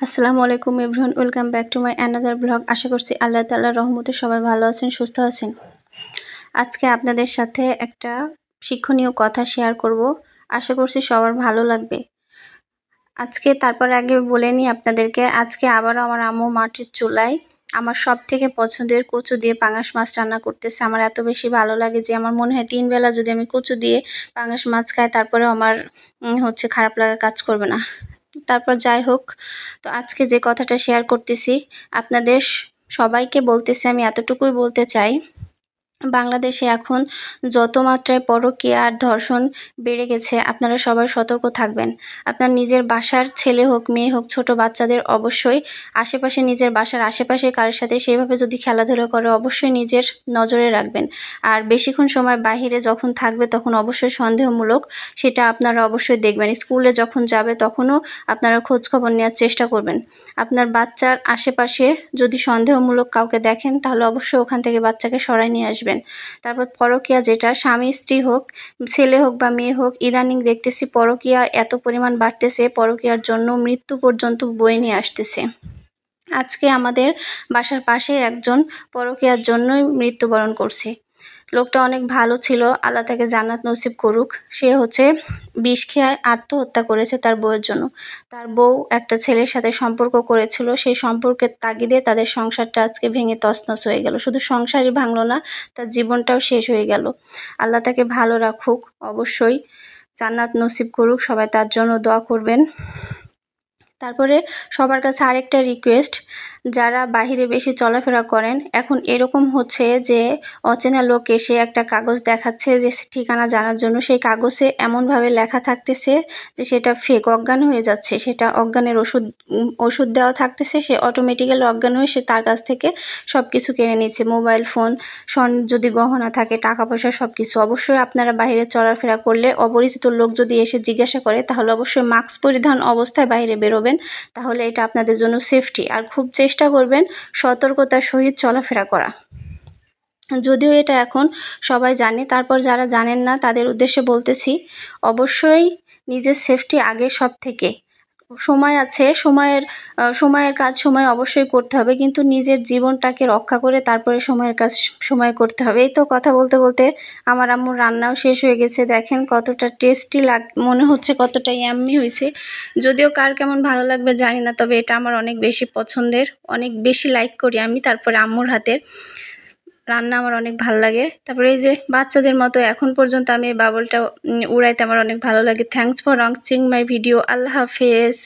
আসসালামু আলাইকুম everyone, welcome back to my another blog. আশা করছি আল্লাহ তাআলার রহমতে সবাই ভালো আছেন, সুস্থ আছেন। আজকে আপনাদের সাথে একটা শিক্ষণীয় কথা শেয়ার করব, আশা করছি সবার ভালো লাগবে। তারপর আগে বলে নিই আপনাদেরকে, আজকে আবারও আমার আম্মু মাটির চুলায় আমার সব থেকে পছন্দের কচু দিয়ে পাঙাশ মাছ রান্না করতেছে। আমার এত বেশি ভালো লাগে যে আমার মনে হয় 3 বেলা যদি আমি কচু দিয়ে পাঙাশ মাছ খাই তারপরেও আমার খারাপ লাগা কাজ করবে না। তারপর যাই হোক, তো আজকে যে কথাটা শেয়ার করতেছি আপনাদের সবাইকে বলতেছি, আমি এতটুকুই বলতে চাই, বাংলাদেশে এখন যত মাত্রায় পরকীয়া আর ধর্ষণ বেড়ে গেছে, আপনারা সবাই সতর্ক থাকবেন। আপনার নিজের বাসার ছেলে হোক মেয়ে হোক, ছোট বাচ্চাদের অবশ্যই নিজের বাসার আশেপাশে কারোর সাথে সেইভাবে যদি খেলাধুলা করে অবশ্যই নিজের নজরে রাখবেন। আর বেশিক্ষণ সময় বাহিরে যখন থাকবে তখন অবশ্যই সন্দেহমূলক সেটা আপনারা অবশ্যই দেখবেন। স্কুলে যখন যাবে তখনও আপনারা খোঁজখবর নেওয়ার চেষ্টা করবেন। আপনার বাচ্চার আশেপাশে যদি সন্দেহমূলক কাউকে দেখেন তাহলে অবশ্যই ওখান থেকে বাচ্চাকে সরাই নিয়ে আসবেন। তারপর পরকীয়া, যেটা স্বামী স্ত্রী হোক, ছেলে হোক বা মেয়ে হোক, ইদানিং দেখতেছি পরকীয়া এত পরিমাণ বাড়তেছে, পরকীয়ার জন্য মৃত্যু পর্যন্ত বয়ে নিয়ে আসতেছে। আজকে আমাদের বাসার পাশে একজন পরকীয়ার জন্যই মৃত্যুবরণ করছে। লোকটা অনেক ভালো ছিল, আল্লাহ তাকে জান্নাত নসিব করুক। সে বিষ খেয়ে আত্মহত্যা করেছে তার বউয়ের জন্য। তার বউ একটা ছেলের সাথে সম্পর্ক করেছিল, সেই সম্পর্কের তাগিদে তাদের সংসারটা আজকে ভেঙে তছনছ হয়ে গেল। শুধু সংসারই ভাঙলো না, তার জীবনটাও শেষ হয়ে গেল। আল্লাহ তাকে ভালো রাখুক, অবশ্যই জান্নাত নসিব করুক, সবাই তার জন্য দোয়া করবেন। তারপরে সবার কাছে আরেকটা রিকোয়েস্ট, যারা বাহিরে বেশি চলাফেরা করেন, এখন এরকম হচ্ছে যে অচেনা লোক এসে একটা কাগজ দেখাচ্ছে যে ঠিকানা জানার জন্য, সেই কাগজে এমনভাবে লেখা থাকতেছে যে সেটা ফেক, অজ্ঞান হয়ে যাচ্ছে, সেটা অজ্ঞানের ওষুধ দেওয়া থাকতেছে, সে অটোমেটিক্যালি অজ্ঞান হয়ে সে তার কাছ থেকে সব কিছু কেড়ে নিচ্ছে, মোবাইল ফোন, যদি গহনা থাকে, টাকা পয়সা, সব কিছু। অবশ্যই আপনারা বাইরে চলাফেরা করলে অপরিচিত লোক যদি এসে জিজ্ঞাসা করে তাহলে অবশ্যই মাস্ক পরিধান অবস্থায় বাইরে বেরোবেন, তাহলে এটা আপনাদের জন্য সেফটি। আর খুব চেষ্টা করবেন সতর্কতার সহিত চলাফেরা করা। যদিও এটা এখন সবাই জানে, তারপর যারা জানেন না তাদের উদ্দেশ্যে বলতেছি, অবশ্যই নিজের সেফটি আগে সব থেকে। সময় আছে, সময়ের কাজ সময় অবশ্যই করতে হবে, কিন্তু নিজের জীবনটাকে রক্ষা করে তারপরে সময়ের কাজ সময় করতে হবে। এই তো কথা বলতে বলতে আমার আম্মুর রান্নাও শেষ হয়ে গেছে। দেখেন কতটা টেস্টি মনে হচ্ছে, কতটা ইয়াম্মি হয়েছে। যদিও কার কেমন ভালো লাগবে জানি না, তবে এটা আমার অনেক বেশি পছন্দের, অনেক বেশি লাইক করি আমি। তারপরে আম্মুর হাতের রান্না আমার অনেক ভালো লাগে। তারপরে এই যে বাচ্চাদের মতো এখন পর্যন্ত আমি এই বাবলটা উড়াইতে আমার অনেক ভালো লাগে। Thanks for watching my video. আল্লাহ হাফেজ।